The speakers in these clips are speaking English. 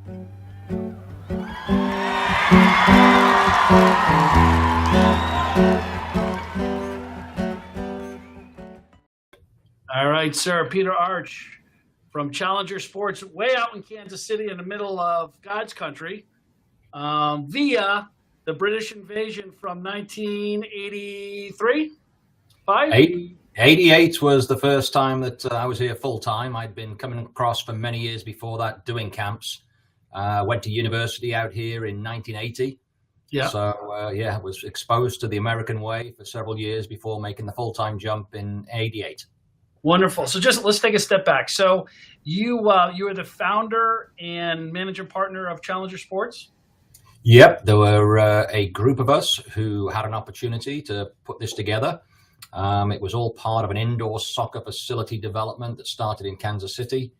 All right, sir. Peter Arch from Challenger Sports, way out in Kansas City in the middle of God's country, via the British invasion from 1983? 88 was the first time that I was here full time. I'd been coming across for many years before that doing camps. Went to university out here in 1980. Yeah. So, I was exposed to the American way for several years before making the full-time jump in 88. Wonderful. So just let's take a step back. So you are the founder and managing partner of Challenger Sports? Yep. There were a group of us who had an opportunity to put this together. It was all part of an indoor soccer facility development that started in Kansas City,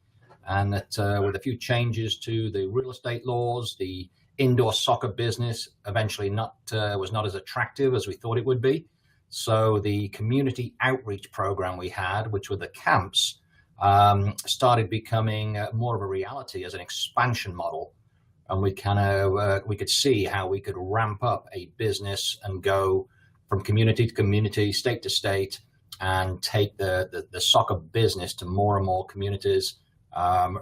and that with a few changes to the real estate laws, the indoor soccer business eventually was not as attractive as we thought it would be. So the community outreach program we had, which were the camps, started becoming more of a reality as an expansion model. And we could see how we could ramp up a business and go from community to community, state to state, and take the soccer business to more and more communities,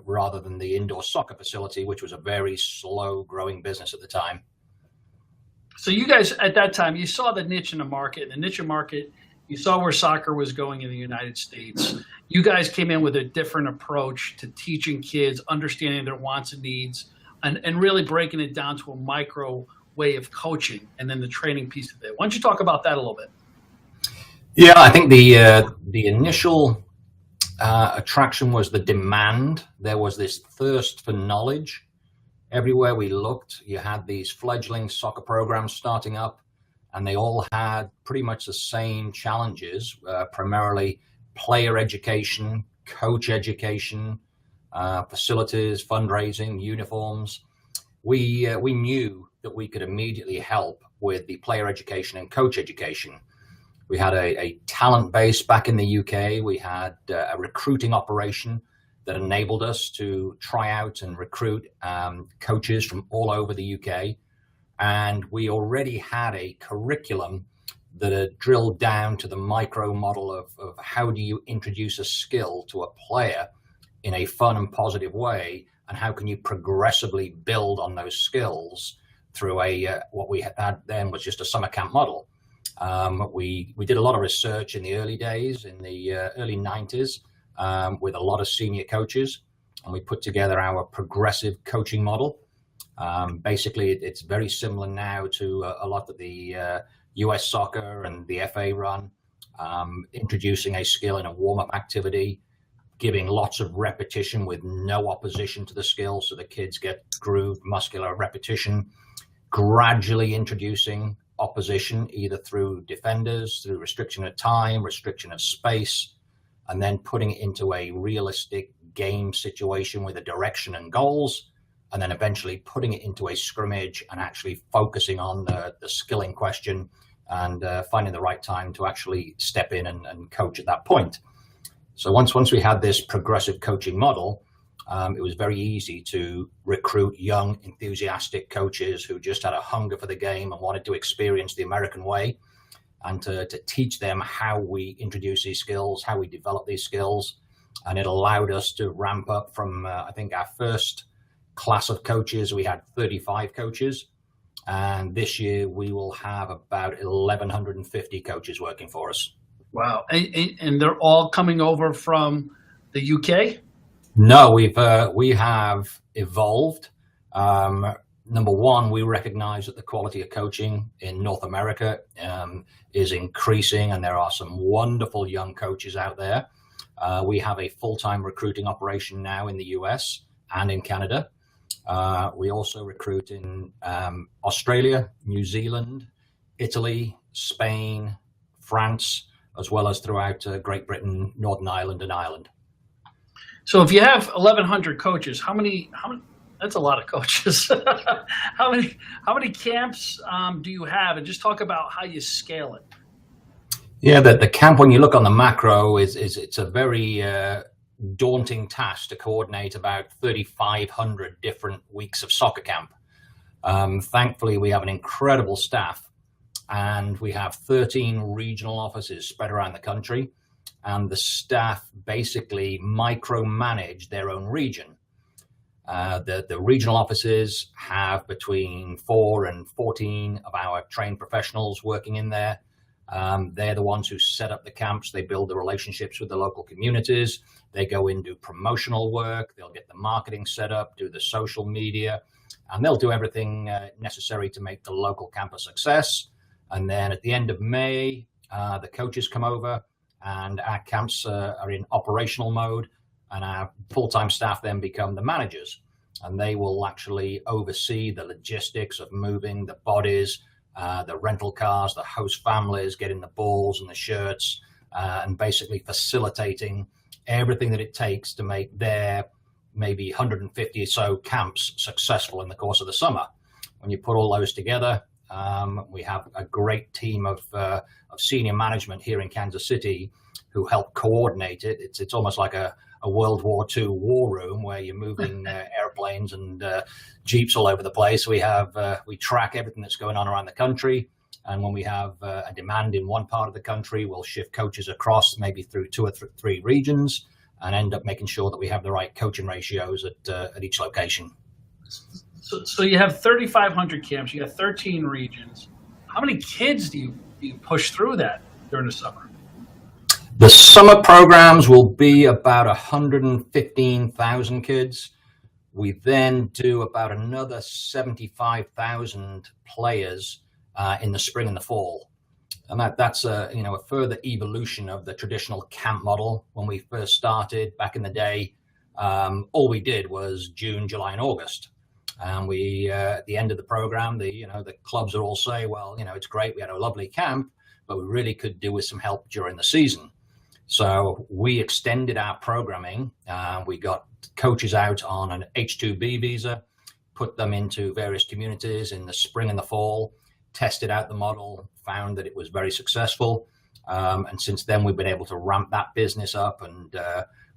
rather than the indoor soccer facility, which was a very slow growing business at the time. So you guys, at that time, you saw the niche in the market. The niche market, you saw where soccer was going in the United States. You guys came in with a different approach to teaching kids, understanding their wants and needs, and really breaking it down to a micro way of coaching, and then the training piece of it. Why don't you talk about that a little bit? Yeah, I think the initial attraction was the demand. There was this thirst for knowledge. Everywhere we looked, you had these fledgling soccer programs starting up, and they all had pretty much the same challenges, primarily player education, coach education, facilities, fundraising, uniforms. We knew that we could immediately help with the player education and coach education. We had a talent base back in the UK. We had a recruiting operation that enabled us to try out and recruit coaches from all over the UK. And we already had a curriculum that had drilled down to the micro model of how do you introduce a skill to a player in a fun and positive way, and how can you progressively build on those skills through what we had then was just a summer camp model. We did a lot of research in the early days, in the early 90s, with a lot of senior coaches, and we put together our progressive coaching model. Basically, it's very similar now to a lot of the US soccer and the FA run, introducing a skill in a warm-up activity, giving lots of repetition with no opposition to the skill, so the kids get groove, muscular repetition, gradually introducing opposition, either through defenders, through restriction of time, restriction of space, and then putting it into a realistic game situation with a direction and goals, and then eventually putting it into a scrimmage and actually focusing on the skill in question, and finding the right time to actually step in and coach at that point. So once we had this progressive coaching model, it was very easy to recruit young, enthusiastic coaches who just had a hunger for the game and wanted to experience the American way, and to teach them how we introduce these skills, how we develop these skills. And it allowed us to ramp up from, I think our first class of coaches, we had 35 coaches. And this year we will have about 1,150 coaches working for us. Wow. And they're all coming over from the UK? No, we have evolved. Number one, we recognize that the quality of coaching in North America is increasing, and there are some wonderful young coaches out there. We have a full-time recruiting operation now in the US and in Canada. We also recruit in Australia, New Zealand, Italy, Spain, France, as well as throughout Great Britain, Northern Ireland, and Ireland. So if you have 1,100 coaches, how many? That's a lot of coaches. How many camps do you have? And just talk about how you scale it. Yeah, the camp, when you look on the macro, it's a very daunting task to coordinate about 3,500 different weeks of soccer camp. Thankfully, we have an incredible staff, and we have 13 regional offices spread around the country, and the staff basically micromanage their own region. The regional offices have between 4 and 14 of our trained professionals working in there. They're the ones who set up the camps. They build the relationships with the local communities. They go in, do promotional work. They'll get the marketing set up, do the social media, and they'll do everything necessary to make the local camp a success. And then at the end of May, the coaches come over, and our camps are in operational mode, and our full-time staff then become the managers, and they will actually oversee the logistics of moving the bodies, the rental cars, the host families, getting the balls and the shirts, and basically facilitating everything that it takes to make their maybe 150 or so camps successful in the course of the summer. When you put all those together, we have a great team of senior management here in Kansas City who help coordinate it. It's almost like a World War II war room where you're moving airplanes and jeeps all over the place. We track everything that's going on around the country, and when we have a demand in one part of the country, we'll shift coaches across maybe through 2 or 3 regions and end up making sure that we have the right coaching ratios at each location. So you have 3,500 camps. You have 13 regions. How many kids do you push through that during the summer? The summer programs will be about 115,000 kids. We then do about another 75,000 players in the spring and the fall. And that's a further evolution of the traditional camp model. When we first started back in the day, all we did was June, July, and August. And we, at the end of the program, the clubs would all say, well, it's great, we had a lovely camp, but we really could do with some help during the season. So we extended our programming. We got coaches out on an H-2B visa, put them into various communities in the spring and the fall, tested out the model, found that it was very successful. And since then, we've been able to ramp that business up. And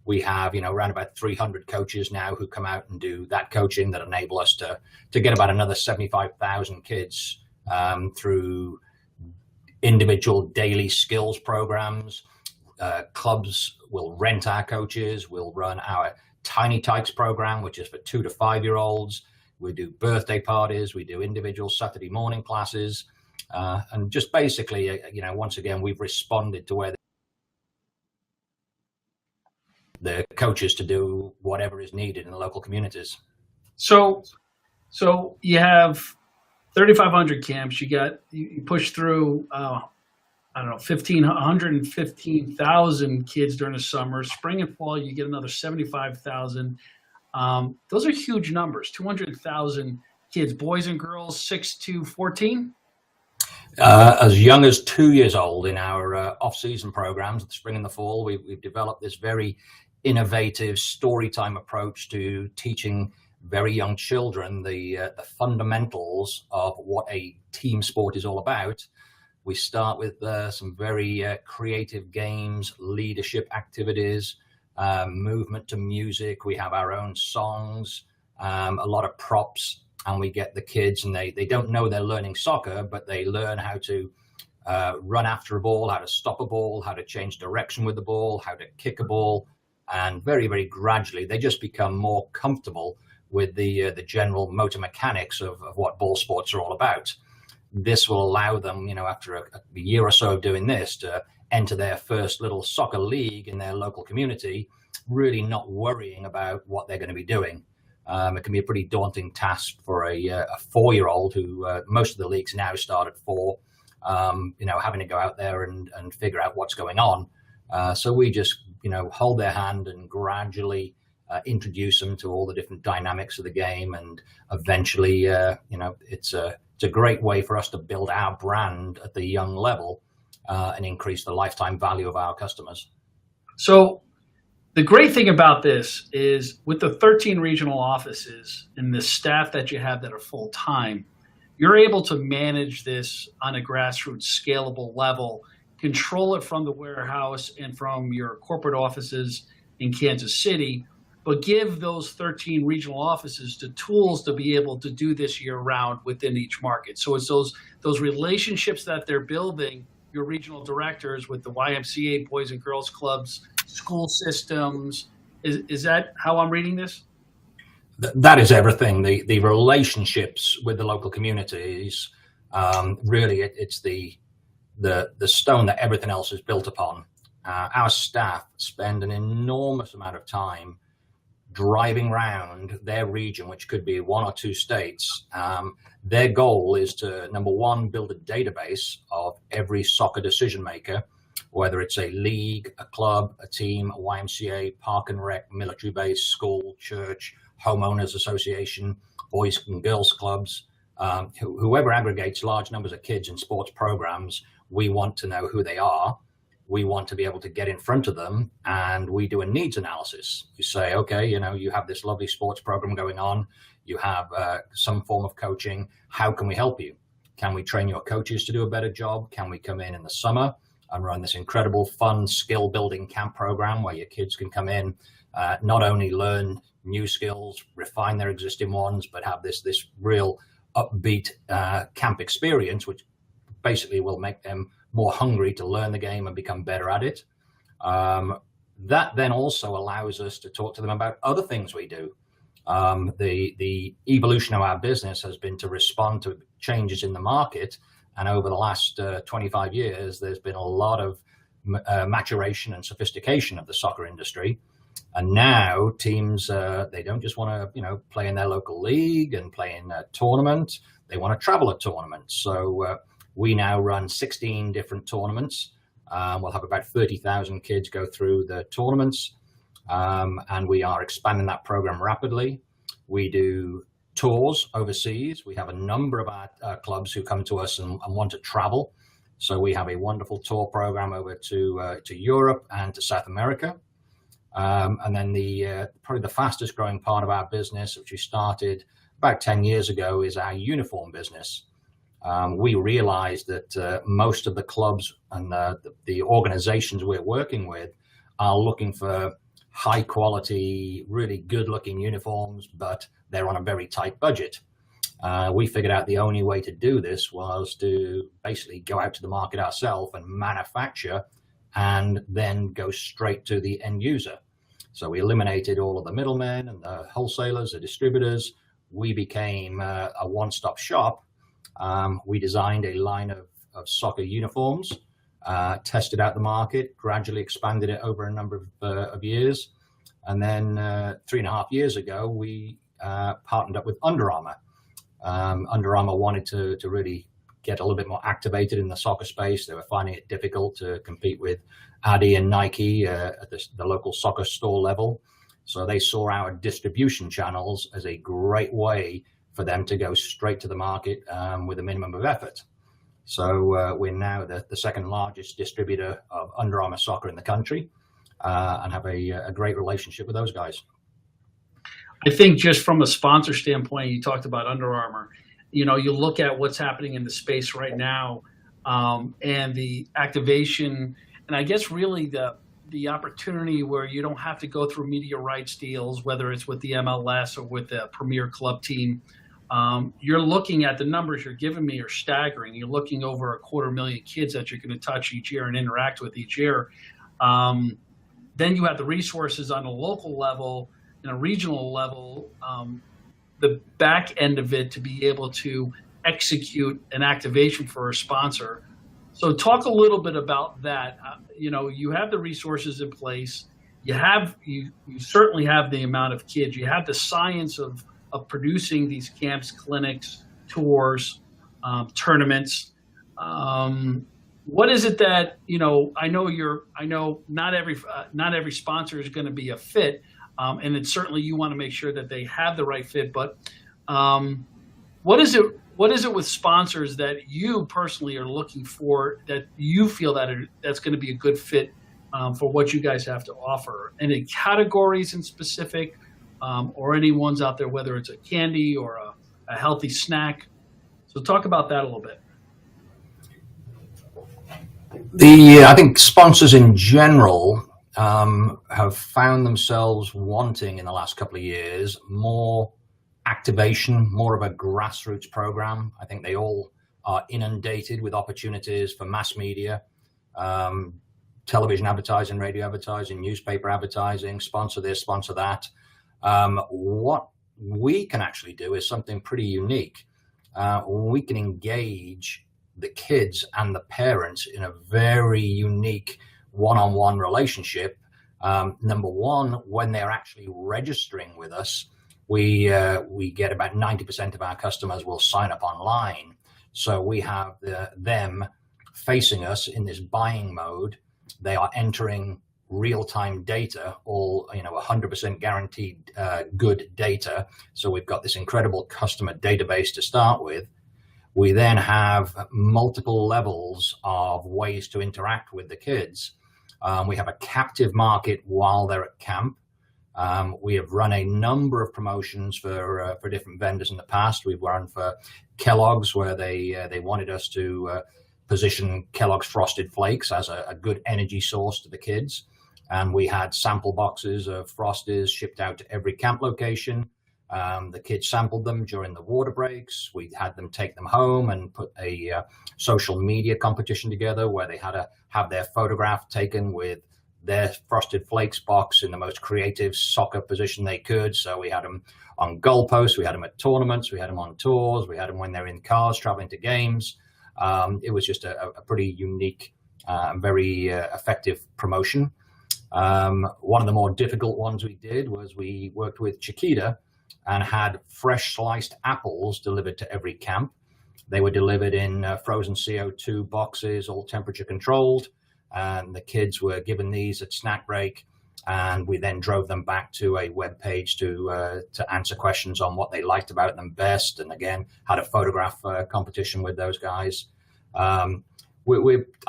we have, around about 300 coaches now who come out and do that coaching that enable us to get about another 75,000 kids through individual daily skills programs. Clubs will rent our coaches. We'll run our Tiny Tykes program, which is for 2 to 5-year-olds. We do birthday parties. We do individual Saturday morning classes. And just basically, once again, we've responded to where the coaches to do whatever is needed in the local communities. So you have 3,500 camps. You push through, 115,000 kids during the summer. Spring and fall, you get another 75,000. Those are huge numbers. 200,000 kids, boys and girls, 6 to 14. As young as 2 years old in our off-season programs, the spring and the fall, we've developed this very innovative story time approach to teaching very young children the fundamentals of what a team sport is all about. We start with some very creative games, leadership activities, movement to music. We have our own songs, a lot of props, and we get the kids, and they don't know they're learning soccer, but they learn how to run after a ball, how to stop a ball, how to change direction with the ball, how to kick a ball, and very, very gradually they just become more comfortable with the general motor mechanics of what ball sports are all about. This will allow them, after a year or so of doing this, to enter their first little soccer league in their local community, really not worrying about what they're going to be doing. It can be a pretty daunting task for a 4-year-old who most of the leagues now start at 4, having to go out there and figure out what's going on. So we just, hold their hand and gradually introduce them to all the different dynamics of the game. And eventually, it's a great way for us to build our brand at the young level and increase the lifetime value of our customers. So the great thing about this is with the 13 regional offices and the staff that you have that are full-time, you're able to manage this on a grassroots scalable level, control it from the warehouse and from your corporate offices, in Kansas City, but give those 13 regional offices the tools to be able to do this year round within each market. So it's those relationships that they're building, your regional directors with the YMCA, Boys and Girls Clubs, school systems. Is that how I'm reading this? That is everything. The relationships with the local communities, really, it's the stone that everything else is built upon. Our staff spend an enormous amount of time driving around their region, which could be 1 or 2 states. Their goal is to, number one, build a database of every soccer decision maker, whether it's a league, a club, a team, a YMCA, park and rec, military base, school, church, homeowners association, boys and girls clubs, whoever aggregates large numbers of kids in sports programs. We want to know who they are. We want to be able to get in front of them, and we do a needs analysis. You say, okay, you have this lovely sports program going on. You have some form of coaching. How can we help you? Can we train your coaches to do a better job? Can we come in the summer and run this incredible fun skill building camp program where your kids can come in, not only learn new skills, refine their existing ones, but have this real upbeat camp experience, which basically will make them more hungry to learn the game and become better at it. That then also allows us to talk to them about other things we do. The evolution of our business has been to respond to changes in the market. And over the last 25 years, there's been a lot of maturation and sophistication of the soccer industry. And now teams, they don't just want to, play in their local league and play in a tournament. They want to travel a tournament. So we now run 16 different tournaments. We'll have about 30,000 kids go through the tournaments. And we are expanding that program rapidly. We do tours overseas. We have a number of our clubs who come to us and want to travel. So we have a wonderful tour program over to Europe and to South America. And then probably the fastest growing part of our business, which we started about 10 years ago, is our uniform business. We realized that most of the clubs and the organizations we're working with are looking for high quality, really good looking uniforms, but they're on a very tight budget. We figured out the only way to do this was to basically go out to the market ourselves and manufacture and then go straight to the end user. So we eliminated all of the middlemen and the wholesalers, the distributors. We became a one-stop shop. We designed a line of soccer uniforms, tested out the market, gradually expanded it over a number of years. And then 3.5 years ago, we partnered up with Under Armour. Under Armour wanted to really get a little bit more activated in the soccer space. They were finding it difficult to compete with Adidas and Nike at the local soccer store level. So they saw our distribution channels as a great way for them to go straight to the market with a minimum of effort. So we're now the second largest distributor of Under Armour soccer in the country and have a great relationship with those guys. I think just from a sponsor standpoint, you talked about Under Armour. You look at what's happening in the space right now and the activation, and I guess really the opportunity where you don't have to go through media rights deals, whether it's with the MLS or with the Premier Club team. You're looking at the numbers you're giving me are staggering. You're looking over 250,000 kids that you're going to touch each year and interact with each year. Then you have the resources on a local level and a regional level, the back end of it to be able to execute an activation for a sponsor. So talk a little bit about that. You have the resources in place. You certainly have the amount of kids. You have the science of producing these camps, clinics, tours, tournaments. What is it that I know not every sponsor is going to be a fit, and it's certainly you want to make sure that they have the right fit. But what is it with sponsors that you personally are looking for that you feel that's going to be a good fit for what you guys have to offer? Any categories in specific, or any ones out there, whether it's a candy or a healthy snack? So talk about that a little bit. I think sponsors in general have found themselves wanting in the last couple of years more activation, more of a grassroots program. I think they all are inundated with opportunities for mass media, television advertising, radio advertising, newspaper advertising, sponsor this, sponsor that. What we can actually do is something pretty unique. We can engage the kids and the parents in a very unique one-on-one relationship. Number one, when they're actually registering with us, we get about 90% of our customers will sign up online. So we have them facing us in this buying mode. They are entering real-time data, all 100% guaranteed good data. So we've got this incredible customer database to start with. We then have multiple levels of ways to interact with the kids. We have a captive market while they're at camp. We have run a number of promotions for different vendors in the past. We've run for Kellogg's, where they wanted us to position Kellogg's Frosted Flakes as a good energy source to the kids. And we had sample boxes of Frosties shipped out to every camp location. The kids sampled them during the water breaks. We had them take them home and put a social media competition together where they had to have their photograph taken with their Frosted Flakes box in the most creative soccer position they could. So we had them on goalposts, we had them at tournaments, we had them on tours, we had them when they're in cars traveling to games. It was just a pretty unique, very effective promotion. One of the more difficult ones we did was we worked with Chiquita and had fresh sliced apples delivered to every camp. They were delivered in frozen CO2 boxes, all temperature controlled. And the kids were given these at snack break, and we then drove them back to a web page to answer questions on what they liked about them best. And again, had a photograph competition with those guys. I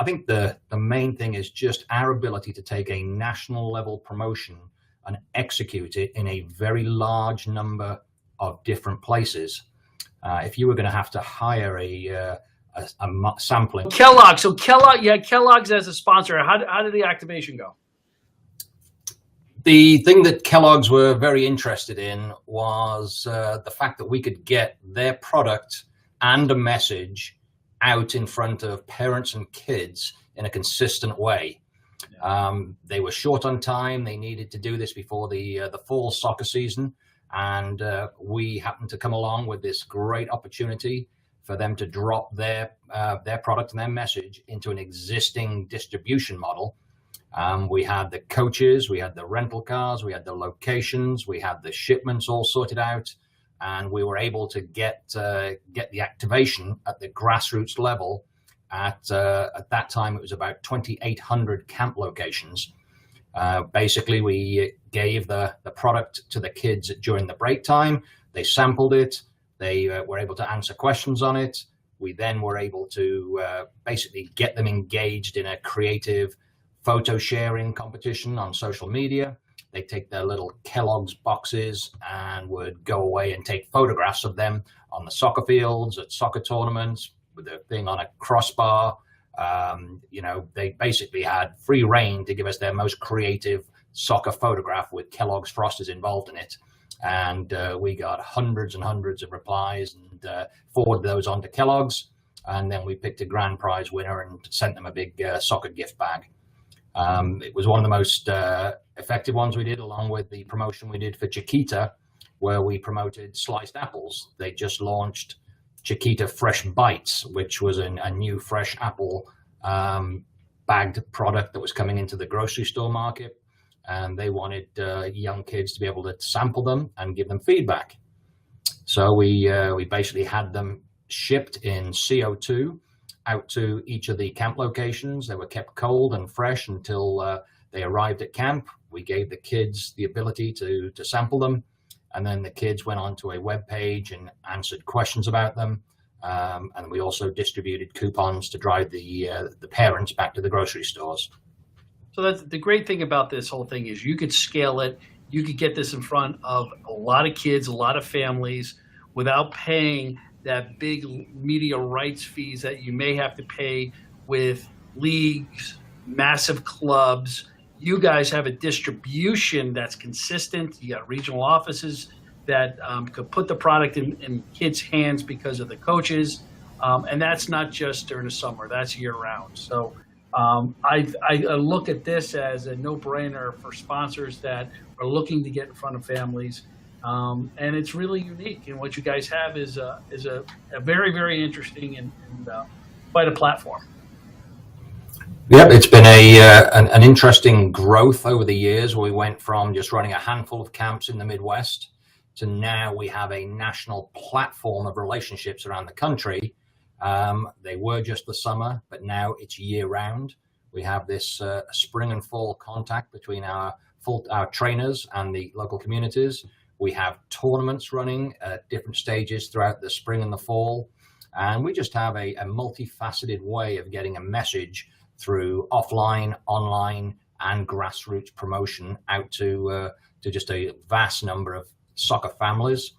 think the main thing is just our ability to take a national level promotion and execute it in a very large number of different places. If you were going to have to hire a sampling. Kellogg. So Kellogg, you had Kellogg's as a sponsor. How did the activation go? The thing that Kellogg's were very interested in was the fact that we could get their product and a message out in front of parents and kids in a consistent way. They were short on time. They needed to do this before the fall soccer season. And we happened to come along with this great opportunity for them to drop their product and their message into an existing distribution model. We had the coaches, we had the rental cars, we had the locations, we had the shipments all sorted out, and we were able to get the activation at the grassroots level. At that time, it was about 2,800 camp locations. Basically, we gave the product to the kids during the break time. They sampled it. They were able to answer questions on it. We then were able to basically get them engaged in a creative photo sharing competition on social media. They take their little Kellogg's boxes and would go away and take photographs of them on the soccer fields, at soccer tournaments, with their thing on a crossbar. They basically had free reign to give us their most creative soccer photograph with Kellogg's Frosties involved in it. And we got hundreds and hundreds of replies and forwarded those on to Kellogg's. And then we picked a grand prize winner and sent them a big soccer gift bag. It was one of the most effective ones we did, along with the promotion we did for Chiquita, where we promoted sliced apples. They just launched Chiquita Fresh Bites, which was a new fresh apple bagged product that was coming into the grocery store market. And they wanted young kids to be able to sample them and give them feedback. So we basically had them shipped in CO2 out to each of the camp locations. They were kept cold and fresh until they arrived at camp. We gave the kids the ability to sample them. And then the kids went onto a web page and answered questions about them. And we also distributed coupons to drive the parents back to the grocery stores. So that's the great thing about this whole thing is you could scale it. You could get this in front of a lot of kids, a lot of families, without paying that big media rights fees that you may have to pay with leagues, massive clubs. You guys have a distribution that's consistent. You got regional offices that could put the product in kids' hands because of the coaches. And that's not just during the summer, that's year round. So I look at this as a no-brainer for sponsors that are looking to get in front of families. And it's really unique. And what you guys have is a very, very interesting and quite a platform. Yep, it's been an interesting growth over the years. We went from just running a handful of camps in the Midwest to now we have a national platform of relationships around the country. They were just the summer, but now it's year round. We have this spring and fall contact between our trainers and the local communities. We have tournaments running at different stages throughout the spring and the fall. And we just have a multifaceted way of getting a message through offline, online, and grassroots promotion out to just a vast number of soccer families.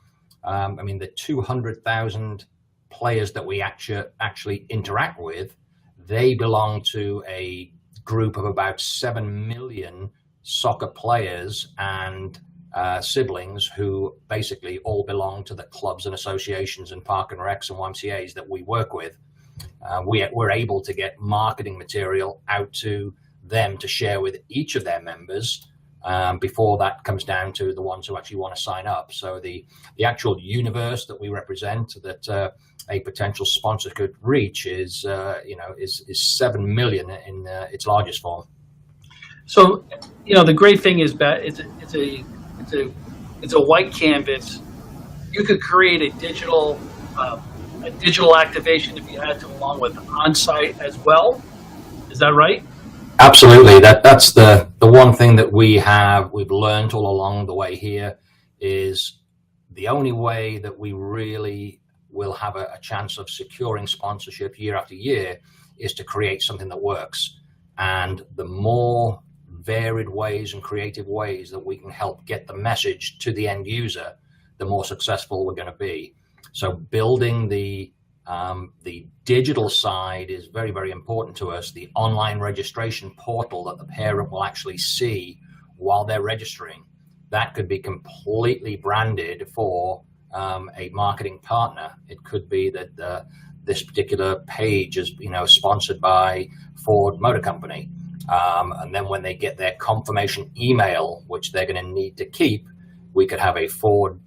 I mean, the 200,000 players that we actually interact with, they belong to a group of about 7 million soccer players and siblings who basically all belong to the clubs and associations and park and recs and YMCAs that we work with. We're able to get marketing material out to them to share with each of their members before that comes down to the ones who actually want to sign up. So the actual universe that we represent that a potential sponsor could reach is 7 million in its largest form. So, the great thing is that it's a white canvas. You could create a digital activation if you had to, along with on-site as well. Is that right? Absolutely. That's the one thing that we've learned all along the way here is the only way that we really will have a chance of securing sponsorship year after year is to create something that works. And the more varied ways and creative ways that we can help get the message to the end user, the more successful we're going to be. So building the digital side is very, very important to us. The online registration portal that the parent will actually see while they're registering, that could be completely branded for a marketing partner. It could be that this particular page is, sponsored by Ford Motor Company. And then when they get their confirmation email, which they're going to need to keep, we could have a Ford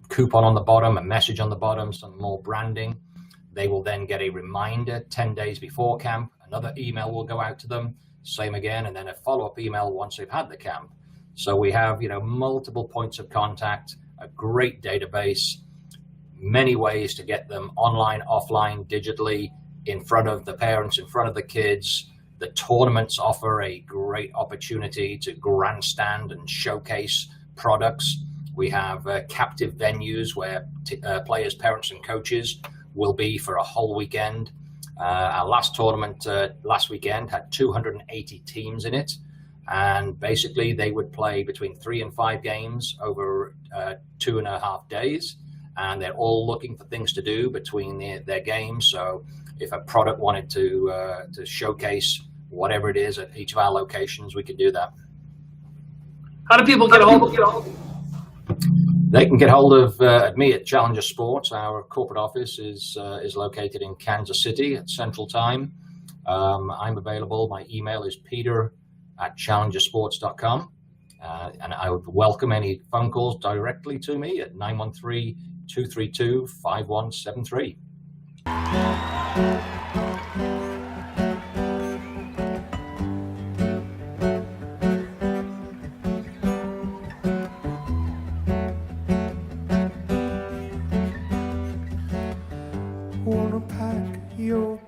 coupon on the bottom, a message on the bottom, some more branding. They will then get a reminder 10 days before camp. Another email will go out to them, same again, and then a follow-up email once they've had the camp. So we have, multiple points of contact, a great database, many ways to get them online, offline, digitally, in front of the parents, in front of the kids. The tournaments offer a great opportunity to grandstand and showcase products. We have captive venues where players, parents, and coaches will be for a whole weekend. Our last tournament last weekend had 280 teams in it. And basically they would play between 3 and 5 games over 2.5 days. And they're all looking for things to do between their games. So if a product wanted to showcase whatever it is at each of our locations, we could do that. How do people get a hold of you? They can get hold of me at Challenger Sports. Our corporate office is located in Kansas City at Central Time. I'm available. My email is peter@challengersports.com. And I would welcome any phone calls directly to me at 913-232-5173. Wanna pack your